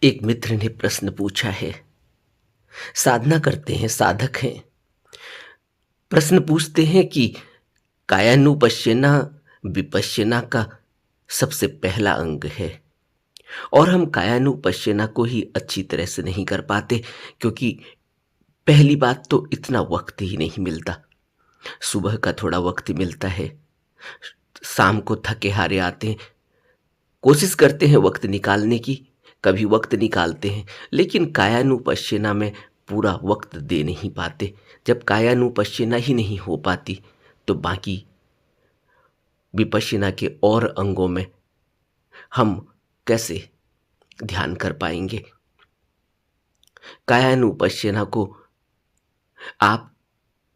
एक मित्र ने प्रश्न पूछा है। साधना करते हैं, साधक हैं। प्रश्न पूछते हैं कि कायानुपश्यना विपश्यना का सबसे पहला अंग है और हम कायानुपश्यना को ही अच्छी तरह से नहीं कर पाते, क्योंकि पहली बात तो इतना वक्त ही नहीं मिलता। सुबह का थोड़ा वक्त मिलता है, शाम को थके हारे आते हैं, कोशिश करते हैं वक्त निकालने की, कभी वक्त निकालते हैं, लेकिन कायानुपश्यना में पूरा वक्त दे नहीं पाते। जब कायानुपश्यना ही नहीं हो पाती तो बाकी विपश्यना के और अंगों में हम कैसे ध्यान कर पाएंगे। कायानुपश्यना को आप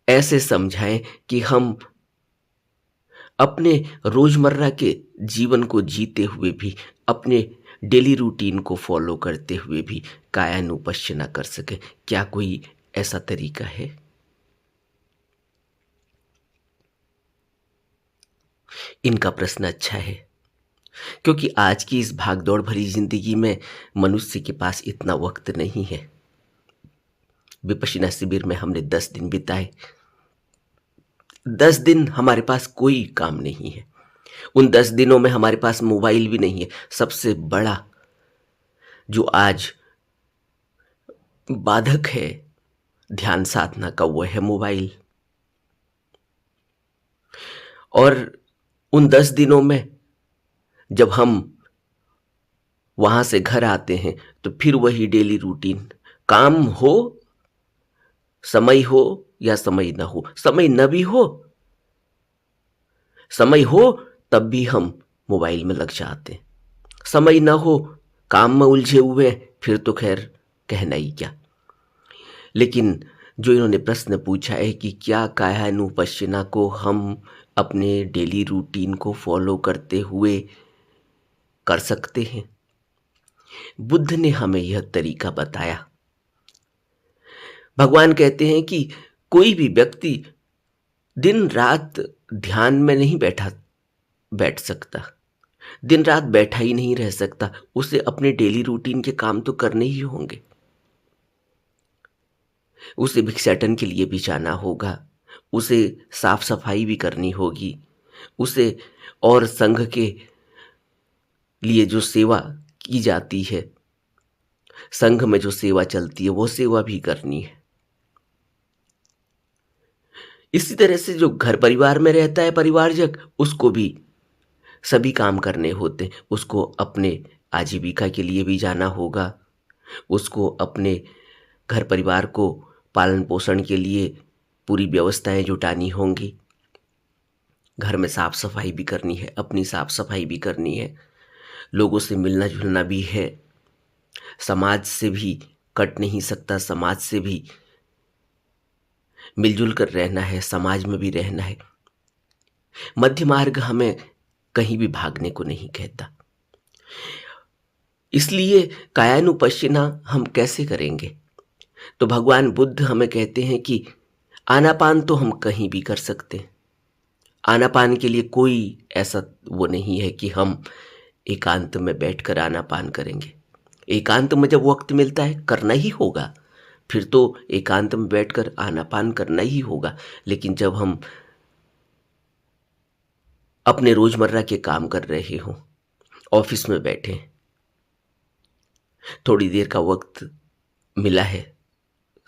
ऐसे समझाएं कि हम अपने रोजमर्रा के जीवन को जीते हुए भी, अपने डेली रूटीन को फॉलो करते हुए भी कायानुपश्यना कर सके। क्या कोई ऐसा तरीका है? इनका प्रश्न अच्छा है, क्योंकि आज की इस भागदौड़ भरी जिंदगी में मनुष्य के पास इतना वक्त नहीं है। विपश्यना शिविर में हमने 10 दिन बिताए। 10 दिन हमारे पास कोई काम नहीं है। उन 10 दिनों में हमारे पास मोबाइल भी नहीं है। सबसे बड़ा जो आज बाधक है ध्यान साधना का, वो है मोबाइल। और उन 10 दिनों में जब हम वहां से घर आते हैं तो फिर वही डेली रूटीन, काम हो, समय हो या समय न हो, समय न भी हो, समय हो तब भी हम मोबाइल में लग जाते हैं, समय न हो, काम में उलझे हुए हैं, फिर तो खैर कहना ही क्या। लेकिन जो इन्होंने प्रश्न पूछा है कि क्या कायानुपश्यना को हम अपने डेली रूटीन को फॉलो करते हुए कर सकते हैं, बुद्ध ने हमें यह तरीका बताया। भगवान कहते हैं कि कोई भी व्यक्ति दिन रात ध्यान में नहीं बैठ सकता, दिन रात बैठा ही नहीं रह सकता। उसे अपने डेली रूटीन के काम तो करने ही होंगे। उसे भिक्षाटन के लिए भी जाना होगा, उसे साफ सफाई भी करनी होगी, उसे और संघ के लिए जो सेवा की जाती है, संघ में जो सेवा चलती है, वो सेवा भी करनी है। इसी तरह से जो घर परिवार में रहता है परिवारजक, उसको भी सभी काम करने होते हैं। उसको अपने आजीविका के लिए भी जाना होगा, उसको अपने घर परिवार को पालन पोषण के लिए पूरी व्यवस्थाएं जुटानी होंगी, घर में साफ सफाई भी करनी है, अपनी साफ सफाई भी करनी है, लोगों से मिलना जुलना भी है, समाज से भी कट नहीं सकता, समाज से भी मिलजुल कर रहना है, समाज में भी रहना है। मध्य मार्ग हमें कहीं भी भागने को नहीं कहता। इसलिए कायानुपश्यना हम कैसे करेंगे? तो भगवान बुद्ध हमें कहते हैं कि आनापान तो हम कहीं भी कर सकते हैं। आनापान के लिए कोई ऐसा वो नहीं है कि हम एकांत में बैठकर आनापान करेंगे। एकांत में जब वक्त मिलता है करना ही होगा, फिर तो एकांत में बैठकर आनापान करना ही होगा। लेकिन जब हम अपने रोजमर्रा के काम कर रहे हों, ऑफिस में बैठे, थोड़ी देर का वक्त मिला है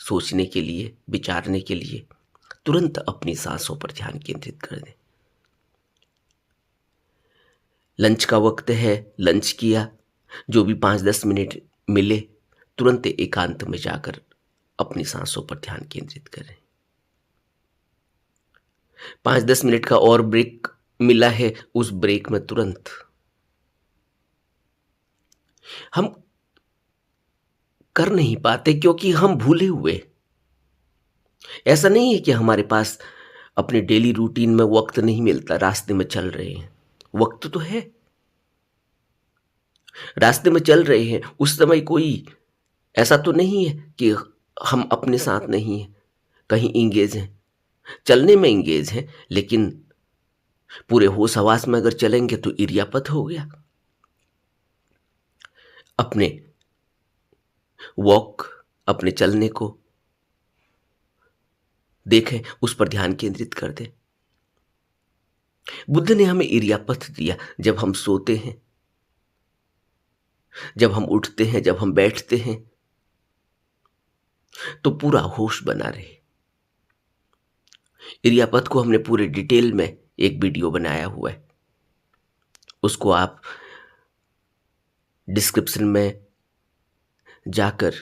सोचने के लिए, विचारने के लिए, तुरंत अपनी सांसों पर ध्यान केंद्रित कर दें। लंच का वक्त है, लंच किया, जो भी 5-10 मिनट मिले, तुरंत एकांत में जाकर अपनी सांसों पर ध्यान केंद्रित करें। 5-10 मिनट का और ब्रेक मिला है, उस ब्रेक में तुरंत हम कर नहीं पाते, क्योंकि हम भूले हुए। ऐसा नहीं है कि हमारे पास अपने डेली रूटीन में वक्त नहीं मिलता, रास्ते में चल रहे हैं, वक्त तो है, रास्ते में चल रहे हैं, उस समय कोई ऐसा तो नहीं है कि हम अपने साथ नहीं हैं, कहीं इंगेज हैं, चलने में इंगेज हैं, लेकिन पूरे होश हवास में अगर चलेंगे तो इरियापत हो गया। अपने वॉक, अपने चलने को देखें, उस पर ध्यान केंद्रित कर दें। बुद्ध ने हमें इरियापथ दिया। जब हम सोते हैं, जब हम उठते हैं, जब हम बैठते हैं, तो पूरा होश बना रहे। इरियापथ को हमने पूरे डिटेल में एक वीडियो बनाया हुआ है, उसको आप डिस्क्रिप्शन में जाकर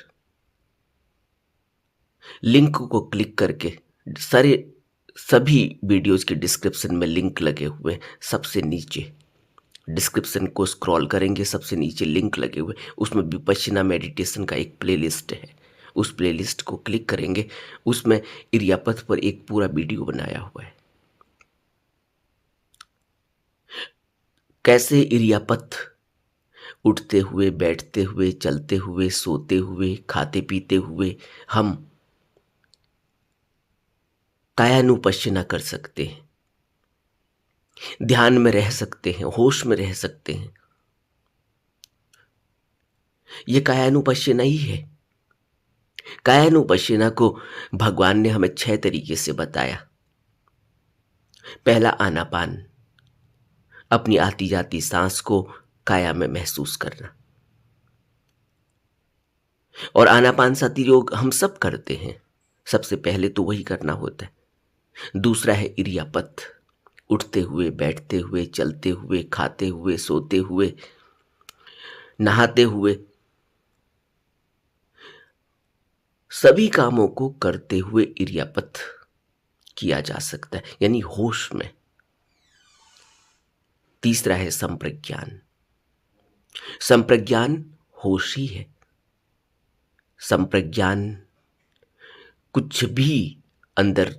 लिंक को क्लिक करके, सभी वीडियोस के डिस्क्रिप्शन में लिंक लगे हुए हैं। सबसे नीचे डिस्क्रिप्शन को स्क्रॉल करेंगे, सबसे नीचे लिंक लगे हुए, उसमें विपश्यना मेडिटेशन का एक प्लेलिस्ट है। उस प्लेलिस्ट को क्लिक करेंगे, उसमें इरियापथ पर एक पूरा वीडियो बनाया हुआ है। कैसे इरियापथ उठते हुए, बैठते हुए, चलते हुए, सोते हुए, खाते पीते हुए हम कायानुपश्यना कर सकते हैं, ध्यान में रह सकते हैं, होश में रह सकते हैं। ये कायानुपश्यना ही है। कायानुपश्यना को भगवान ने हमें 6 तरीके से बताया। पहला, आनापान, अपनी आती जाती सांस को काया में महसूस करना। और आनापान सति योग हम सब करते हैं, सबसे पहले तो वही करना होता है। दूसरा है इरियापथ, उठते हुए, बैठते हुए, चलते हुए, खाते हुए, सोते हुए, नहाते हुए, सभी कामों को करते हुए इरियापथ किया जा सकता है, यानी होश में। तीसरा है संप्रज्ञान। संप्रज्ञान होश ही है। संप्रज्ञान, कुछ भी अंदर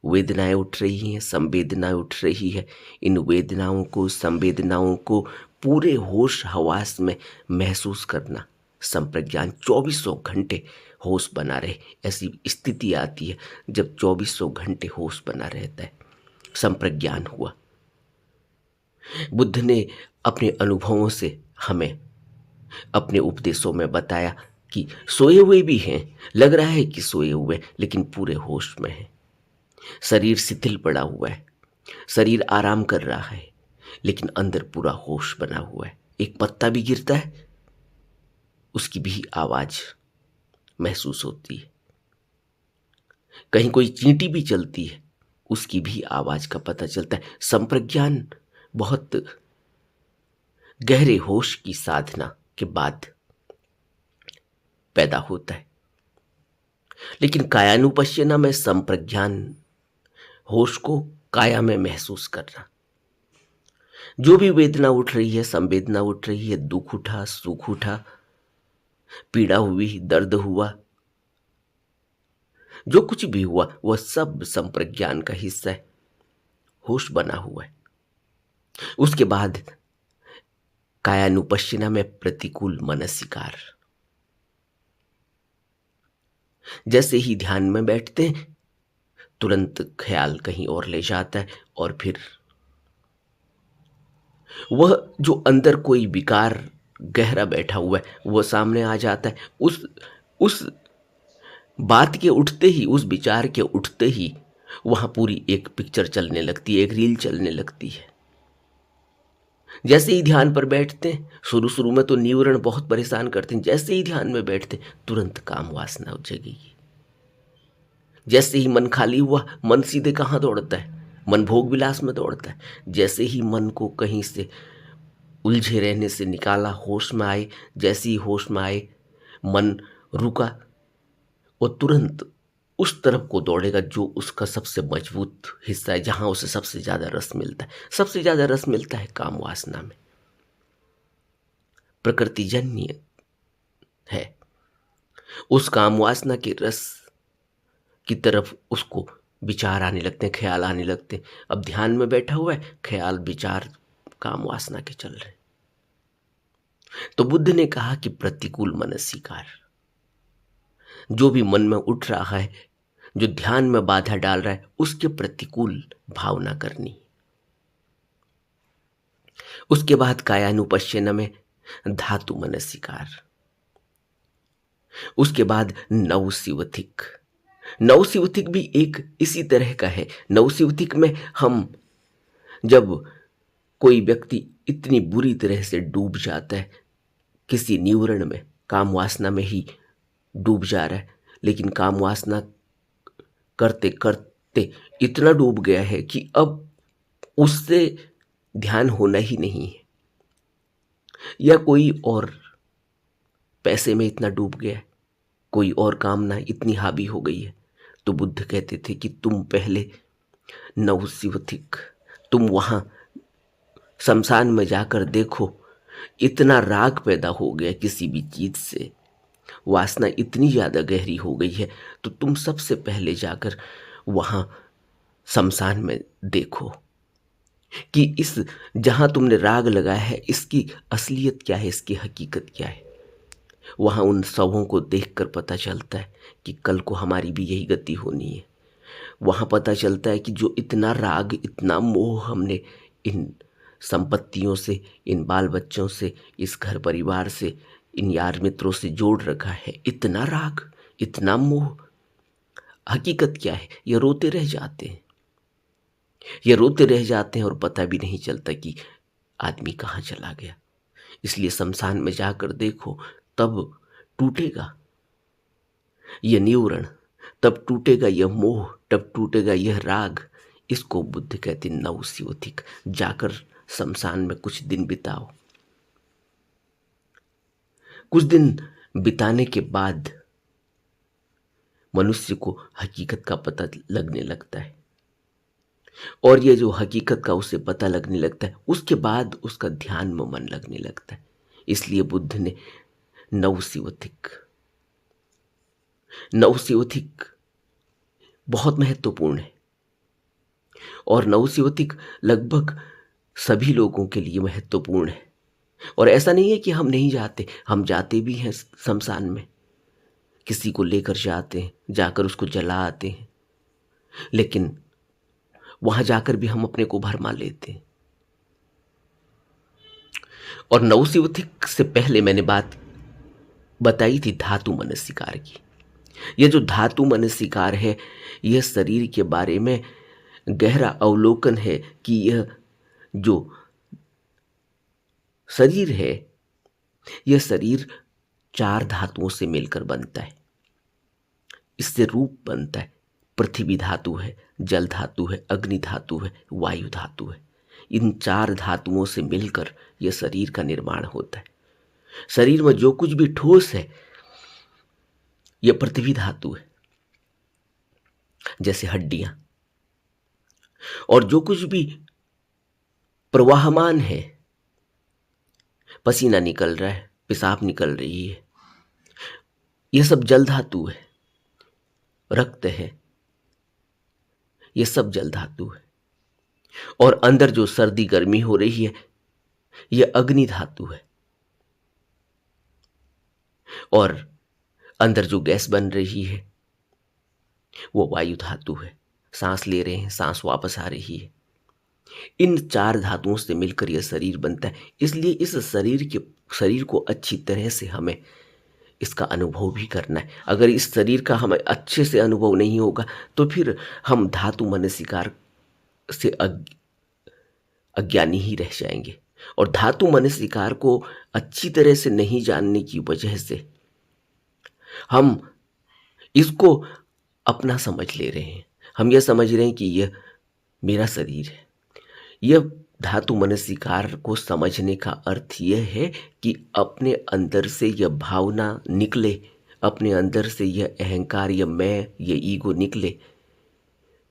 वेदनाएं उठ रही हैं, संवेदनाएं उठ रही है, इन वेदनाओं को, संवेदनाओं को पूरे होश हवास में महसूस करना। संप्रज्ञान 2400 घंटे होश बना रहे, ऐसी स्थिति आती है जब 2400 घंटे होश बना रहता है, संप्रज्ञान हुआ। बुद्ध ने अपने अनुभवों से हमें अपने उपदेशों में बताया कि सोए हुए भी हैं, लग रहा है कि सोए हुए, लेकिन पूरे होश में हैं। शरीर शिथिल पड़ा हुआ है, शरीर आराम कर रहा है, लेकिन अंदर पूरा होश बना हुआ है। एक पत्ता भी गिरता है, उसकी भी आवाज महसूस होती है। कहीं कोई चींटी भी चलती है, उसकी भी आवाज का पता चलता है। संप्रज्ञान बहुत गहरे होश की साधना के बाद पैदा होता है। लेकिन कायानुपश्यना में संप्रज्ञान, होश को काया में महसूस करना। जो भी वेदना उठ रही है, संवेदना उठ रही है, दुख उठा, सुख उठा, पीड़ा हुई, दर्द हुआ, जो कुछ भी हुआ, वह सब संप्रज्ञान का हिस्सा है, होश बना हुआ है। उसके बाद कायानुपश्यना में प्रतिकूल मनसिकार। जैसे ही ध्यान में बैठते हैं, तुरंत ख्याल कहीं और ले जाता है, और फिर वह जो अंदर कोई विकार गहरा बैठा हुआ है, वह सामने आ जाता है। उस बात के उठते ही, उस विचार के उठते ही वहां पूरी एक पिक्चर चलने लगती है, एक रील चलने लगती है। जैसे ही ध्यान पर बैठते हैं, शुरू शुरू में तो न्यूरन बहुत परेशान करते हैं, जैसे ही ध्यान में बैठते हैं, तुरंत काम वासना जगेगी। जैसे ही मन खाली हुआ, मन सीधे कहाँ दौड़ता है? मन भोग विलास में दौड़ता है। जैसे ही मन को कहीं से उलझे रहने से निकाला, होश में आए, जैसे ही होश में आए, मन रुका, वो तुरंत उस तरफ को दौड़ेगा जो उसका सबसे मजबूत हिस्सा है, जहां उसे सबसे ज्यादा रस मिलता है। सबसे ज्यादा रस मिलता है काम वासना में, प्रकृतिजन्य है। उस काम वासना के रस की तरफ उसको विचार आने लगते हैं, ख्याल आने लगते हैं। अब ध्यान में बैठा हुआ है, ख्याल विचार काम वासना के चल रहे। तो बुद्ध ने कहा कि प्रतिकूल मनसिकार, जो भी मन में उठ रहा है, जो ध्यान में बाधा डाल रहा है, उसके प्रतिकूल भावना करनी। उसके बाद कायानुपश्यना में धातु मनसिकार, उसके बाद नवसिवथिक। नवसिवथिक भी एक इसी तरह का है। नवसिवथिक में हम, जब कोई व्यक्ति इतनी बुरी तरह से डूब जाता है किसी न्यूरण में, काम वासना में ही डूब जा रहा है, लेकिन काम वासना करते करते इतना डूब गया है कि अब उससे ध्यान होना ही नहीं है, या कोई और पैसे में इतना डूब गया है, कोई और कामना इतनी हावी हो गई है, तो बुद्ध कहते थे कि तुम पहले नवसिवथिक, तुम वहां शमशान में जाकर देखो, इतना राग पैदा हो गया किसी भी चीज से, वासना इतनी ज्यादा गहरी हो गई है, तो तुम सबसे पहले जाकर वहां शमशान में देखो कि इस, जहां तुमने राग लगाया है, इसकी असलियत क्या है, इसकी हकीकत क्या है। वहां उन शवों को देखकर पता चलता है कि कल को हमारी भी यही गति होनी है। वहां पता चलता है कि जो इतना राग, इतना मोह हमने इन संपत्तियों से, इन बाल बच्चों से, इस घर परिवार से, इन यार मित्रों से जोड़ रखा है, इतना राग, इतना मोह, हकीकत क्या है। ये रोते रह जाते हैं, ये रोते रह जाते हैं और पता भी नहीं चलता कि आदमी कहाँ चला गया। इसलिए शमशान में जाकर देखो, तब टूटेगा यह न्यूरण, तब टूटेगा यह मोह, तब टूटेगा यह राग। इसको बुद्ध कहते नवसिवथिक। जाकर शमशान में कुछ दिन बिताओ। कुछ दिन बिताने के बाद मनुष्य को हकीकत का पता लगने लगता है, और ये जो हकीकत का उसे पता लगने लगता है, उसके बाद उसका ध्यान में मन लगने लगता है। इसलिए बुद्ध ने नवसिवथिक, नवसिवथिक बहुत महत्वपूर्ण है, और नवसिवथिक लगभग सभी लोगों के लिए महत्वपूर्ण है। और ऐसा नहीं है कि हम नहीं जाते, हम जाते भी हैं शमशान में, किसी को लेकर जाते हैं, जाकर उसको जला आते हैं, लेकिन वहां जाकर भी हम अपने को भरमा लेते हैं। और नवसिवथिक से पहले मैंने बात बताई थी धातु मनसिकार की। यह जो धातु मनसिकार है, यह शरीर के बारे में गहरा अवलोकन है कि यह जो शरीर है, यह शरीर 4 धातुओं से मिलकर बनता है। इससे रूप बनता है। पृथ्वी धातु है, जल धातु है, अग्नि धातु है, वायु धातु है। इन 4 धातुओं से मिलकर यह शरीर का निर्माण होता है। शरीर में जो कुछ भी ठोस है, यह पृथ्वी धातु है, जैसे हड्डियां। और जो कुछ भी प्रवाहमान है, पसीना निकल रहा है, पेशाब निकल रही है, यह सब जल धातु है। रक्त है, यह सब जल धातु है। और अंदर जो सर्दी गर्मी हो रही है, यह अग्नि धातु है। और अंदर जो गैस बन रही है, वो वायु धातु है। सांस ले रहे हैं, सांस वापस आ रही है। इन 4 धातुओं से मिलकर यह शरीर बनता है। इसलिए इस शरीर को अच्छी तरह से हमें इसका अनुभव भी करना है। अगर इस शरीर का हमें अच्छे से अनुभव नहीं होगा, तो फिर हम धातु मनसिकार से अज्ञानी ही रह जाएंगे। और धातु मनसिकार को अच्छी तरह से नहीं जानने की वजह से हम इसको अपना समझ ले रहे हैं। हम यह समझ रहे हैं कि यह मेरा शरीर है। यह धातु मनसिकार को समझने का अर्थ यह है कि अपने अंदर से यह भावना निकले, अपने अंदर से यह अहंकार, यह मैं, यह ईगो निकले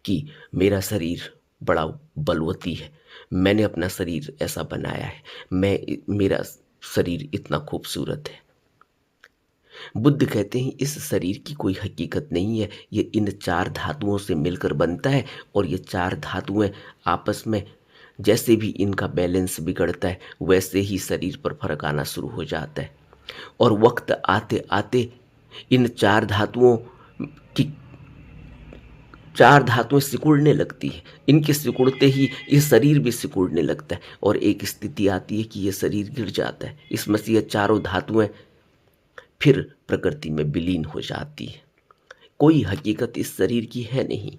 कि मेरा शरीर बड़ा बलवती है, मैंने अपना शरीर ऐसा बनाया है, मेरा शरीर इतना खूबसूरत है। बुद्ध कहते हैं इस शरीर की कोई हकीकत नहीं है, ये इन 4 धातुओं से मिलकर बनता है। और ये 4 धातुएं आपस में जैसे भी इनका बैलेंस बिगड़ता है, वैसे ही शरीर पर फर्क आना शुरू हो जाता है। और वक्त आते आते इन 4 धातुओं की 4 धातुएं सिकुड़ने लगती है। इनके सिकुड़ते ही ये शरीर भी सिकुड़ने लगता है, और एक स्थिति आती है कि ये शरीर गिर जाता है। इसमें से ये 4 धातुएं फिर प्रकृति में विलीन हो जाती है। कोई हकीकत इस शरीर की है नहीं।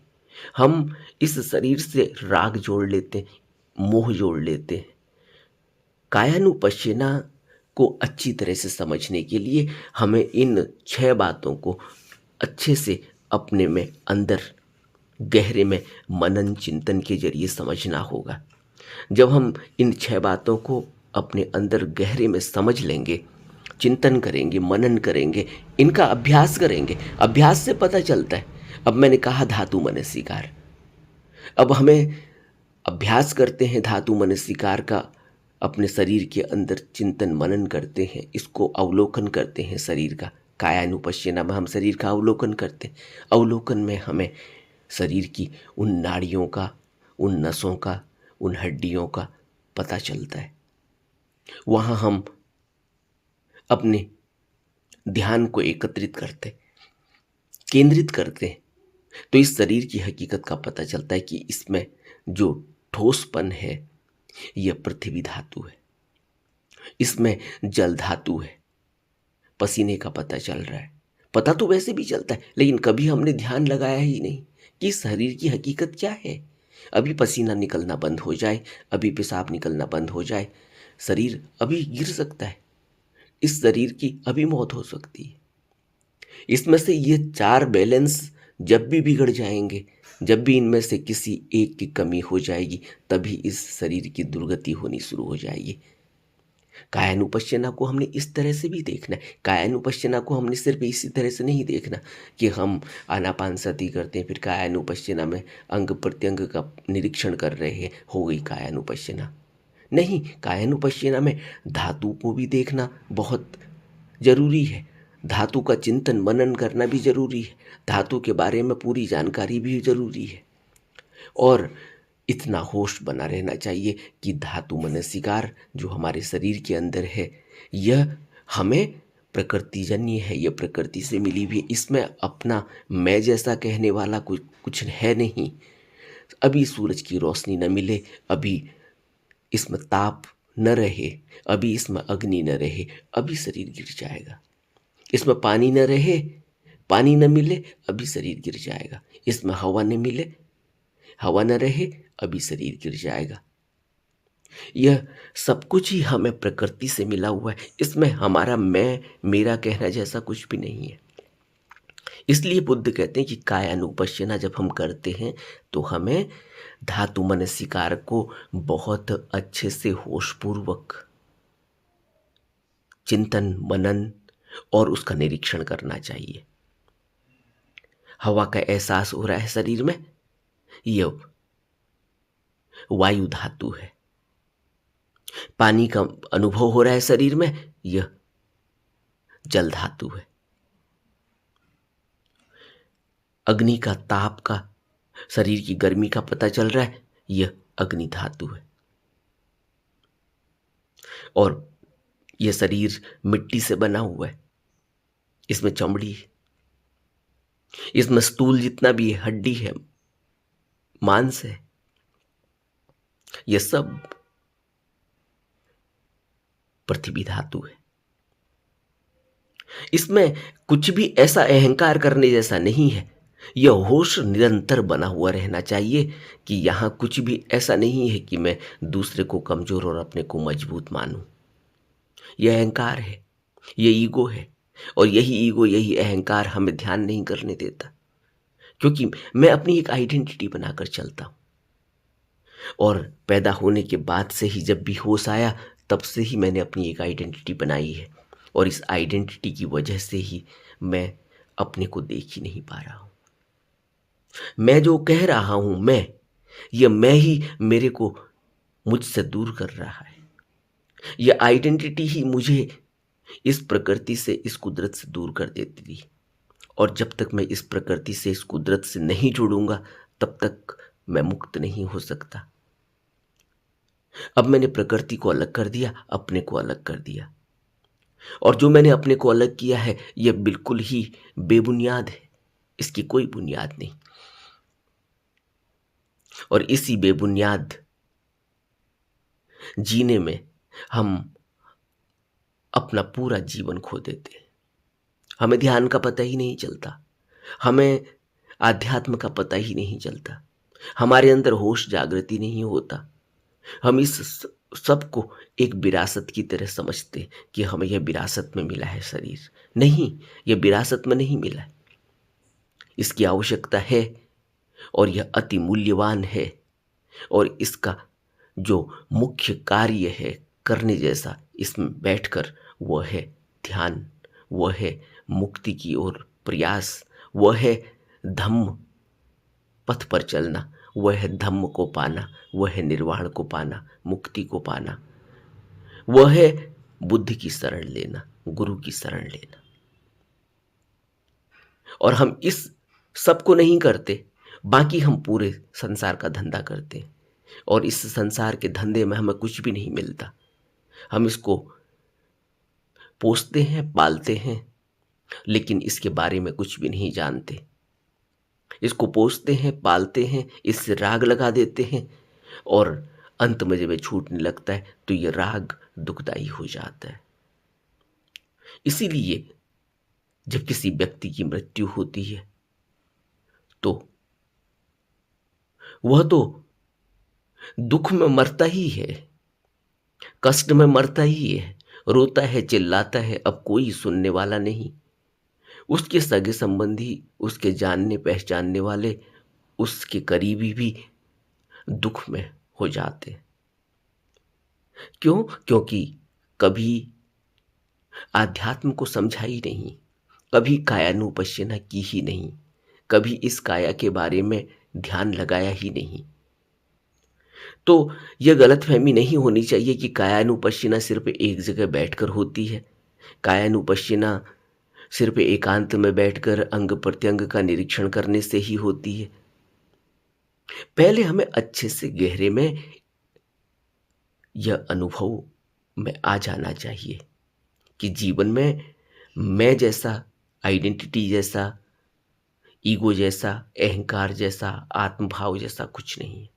हम इस शरीर से राग जोड़ लेते हैं, मोह जोड़ लेते हैं। कायानुपश्यना को अच्छी तरह से समझने के लिए हमें इन 6 बातों को अच्छे से अपने में अंदर गहरे में मनन चिंतन के जरिए समझना होगा। जब हम इन 6 बातों को अपने अंदर गहरे में समझ लेंगे, चिंतन करेंगे, मनन करेंगे, इनका अभ्यास करेंगे, अभ्यास से पता चलता है। अब मैंने कहा धातु मनसिकार, अब हमें अभ्यास करते हैं धातु मनसिकार का, अपने शरीर के अंदर चिंतन मनन करते हैं, इसको अवलोकन करते हैं शरीर का। कायानुपश्यना में हम शरीर का अवलोकन करते हैं। अवलोकन में हमें शरीर की उन नाड़ियों का, उन नसों का, उन हड्डियों का पता चलता है। वहाँ हम अपने ध्यान को एकत्रित करते, केंद्रित करते हैं, तो इस शरीर की हकीकत का पता चलता है कि इसमें जो ठोसपन है यह पृथ्वी धातु है, इसमें जल धातु है। पसीने का पता चल रहा है, पता तो वैसे भी चलता है, लेकिन कभी हमने ध्यान लगाया ही नहीं कि शरीर की हकीकत क्या है। अभी पसीना निकलना बंद हो जाए, अभी पेशाब निकलना बंद हो जाए, शरीर अभी गिर सकता है, इस शरीर की अभी मौत हो सकती है। इसमें से ये 4 बैलेंस जब भी बिगड़ जाएंगे, जब भी इनमें से किसी एक की कमी हो जाएगी, तभी इस शरीर की दुर्गति होनी शुरू हो जाएगी। कायानुपश्यना को हमने इस तरह से भी देखना है। कायानुपश्यना को हमने सिर्फ इसी तरह से नहीं देखना कि हम आनापानसति करते हैं, फिर कायानुपश्यना में अंग प्रत्यंग का निरीक्षण कर रहे हैं, हो गई कायानुपश्यना। नहीं, कायानुपश्यना में धातु को भी देखना बहुत जरूरी है, धातु का चिंतन मनन करना भी जरूरी है, धातु के बारे में पूरी जानकारी भी जरूरी है। और इतना होश बना रहना चाहिए कि धातु मनसिकार जो हमारे शरीर के अंदर है, यह हमें प्रकृतिजन्य है, यह प्रकृति से मिली भी, इसमें अपना मैं जैसा कहने वाला कुछ है नहीं। अभी सूरज की रोशनी न मिले, अभी इसमें ताप न रहे, अभी इसमें अग्नि न रहे, अभी शरीर गिर जाएगा। इसमें पानी न रहे, पानी न मिले, अभी शरीर गिर जाएगा। इसमें हवा न मिले, हवा न रहे, अभी शरीर गिर जाएगा। यह सब कुछ ही हमें प्रकृति से मिला हुआ है, इसमें हमारा मैं मेरा कहना जैसा कुछ भी नहीं है। इसलिए बुद्ध कहते हैं कि कायानुपश्यना जब हम करते हैं तो हमें धातु मनसिकार को बहुत अच्छे से होशपूर्वक चिंतन मनन और उसका निरीक्षण करना चाहिए। हवा का एहसास हो रहा है शरीर में, यह वायु धातु है। पानी का अनुभव हो रहा है शरीर में, यह जल धातु है। अग्नि का ताप का, शरीर की गर्मी का पता चल रहा है, यह अग्नि धातु है। और यह शरीर मिट्टी से बना हुआ है, इसमें चमड़ी है, इसमें स्थूल जितना भी है, हड्डी है, मांस है, यह सब पृथ्वी धातु है। इसमें कुछ भी ऐसा अहंकार करने जैसा नहीं है। यह होश निरंतर बना हुआ रहना चाहिए कि यहाँ कुछ भी ऐसा नहीं है कि मैं दूसरे को कमजोर और अपने को मजबूत मानूं। यह अहंकार है, यह ईगो है, और यही ईगो, यही अहंकार हमें ध्यान नहीं करने देता, क्योंकि मैं अपनी एक आइडेंटिटी बनाकर चलता हूं। और पैदा होने के बाद से ही जब भी होश आया, तब से ही मैंने अपनी एक आइडेंटिटी बनाई है, और इस आइडेंटिटी की वजह से ही मैं अपने को देख ही नहीं पा रहा हूं। मैं जो कह रहा हूं यह मैं ही मेरे को मुझसे दूर कर रहा है। यह आइडेंटिटी ही मुझे इस प्रकृति से, इस कुदरत से दूर कर देती थी। और जब तक मैं इस प्रकृति से, इस कुदरत से नहीं जुड़ूंगा, तब तक मैं मुक्त नहीं हो सकता। अब मैंने प्रकृति को अलग कर दिया, अपने को अलग कर दिया, और जो मैंने अपने को अलग किया है यह बिल्कुल ही बेबुनियाद है, इसकी कोई बुनियाद नहीं। और इसी बेबुनियाद जीने में हम अपना पूरा जीवन खो देते हैं। हमें ध्यान का पता ही नहीं चलता, हमें आध्यात्म का पता ही नहीं चलता, हमारे अंदर होश जागृति नहीं होता। हम इस सब को एक विरासत की तरह समझते कि हमें यह विरासत में मिला है शरीर। नहीं, यह विरासत में नहीं मिला है, इसकी आवश्यकता है और यह अति मूल्यवान है। और इसका जो मुख्य कार्य है करने जैसा इसमें बैठकर, वह है ध्यान, वह है मुक्ति की ओर प्रयास, वह है धम्म पथ पर चलना, वह है धम्म को पाना, वह है निर्वाण को पाना, मुक्ति को पाना, वह है बुद्ध की शरण लेना, गुरु की शरण लेना। और हम इस सब को नहीं करते, बाकी हम पूरे संसार का धंधा करते हैं और इस संसार के धंधे में हमें कुछ भी नहीं मिलता। हम इसको पोसते हैं, पालते हैं, लेकिन इसके बारे में कुछ भी नहीं जानते। इसको पोसते हैं, पालते हैं, इससे राग लगा देते हैं और अंत में जब ये छूटने लगता है तो ये राग दुखदाई हो जाता है। इसीलिए जब किसी व्यक्ति की मृत्यु होती है तो वह तो दुख में मरता ही है, कष्ट में मरता ही है, रोता है, चिल्लाता है, अब कोई सुनने वाला नहीं। उसके सगे संबंधी, उसके जानने पहचानने वाले, उसके करीबी भी दुख में हो जाते हैं। क्यों? क्योंकि कभी आध्यात्म को समझा ही नहीं, कभी कायानुपश्यना की ही नहीं, कभी इस काया के बारे में ध्यान लगाया ही नहीं। तो यह गलतफहमी नहीं होनी चाहिए कि कायानुपश्यना सिर्फ एक जगह बैठकर होती है। कायानुपश्यना सिर्फ एकांत में बैठकर अंग प्रत्यंग का निरीक्षण करने से ही होती है। पहले हमें अच्छे से गहरे में यह अनुभव में आ जाना चाहिए कि जीवन में मैं जैसा, आइडेंटिटी जैसा, ईगो जैसा, अहंकार जैसा, आत्मभाव जैसा कुछ नहीं है।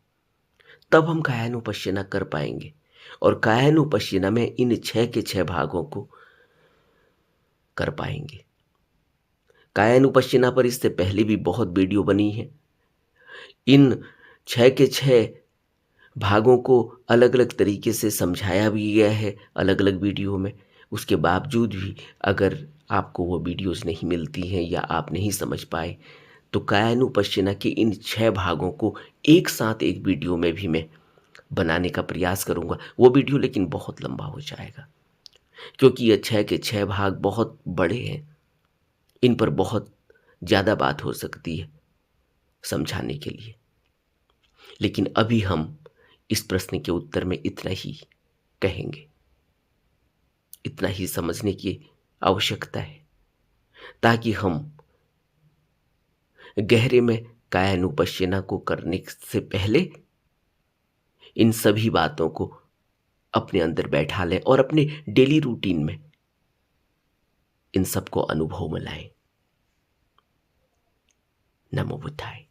तब हम कायानुपश्यना कर पाएंगे और कायानुपश्यना में इन 6 के 6 भागों को कर पाएंगे। कायानुपश्यना पर इससे पहले भी बहुत वीडियो बनी है। इन 6 के 6 भागों को अलग अलग तरीके से समझाया भी गया है अलग अलग वीडियो में। उसके बावजूद भी अगर आपको वो वीडियोस नहीं मिलती हैं या आप नहीं समझ पाए तो कायानुपश्यना के इन 6 भागों को एक साथ एक वीडियो में भी मैं बनाने का प्रयास करूँगा। वो वीडियो लेकिन बहुत लंबा हो जाएगा क्योंकि ये 6 के 6 भाग बहुत बड़े हैं, इन पर बहुत ज़्यादा बात हो सकती है समझाने के लिए। लेकिन अभी हम इस प्रश्न के उत्तर में इतना ही कहेंगे, इतना ही समझने की आवश्यकता है ताकि हम गहरे में कायानुपश्यना को करने से पहले इन सभी बातों को अपने अंदर बैठा लें और अपने डेली रूटीन में इन सबको अनुभव में लाएं। नमो बुद्धाय।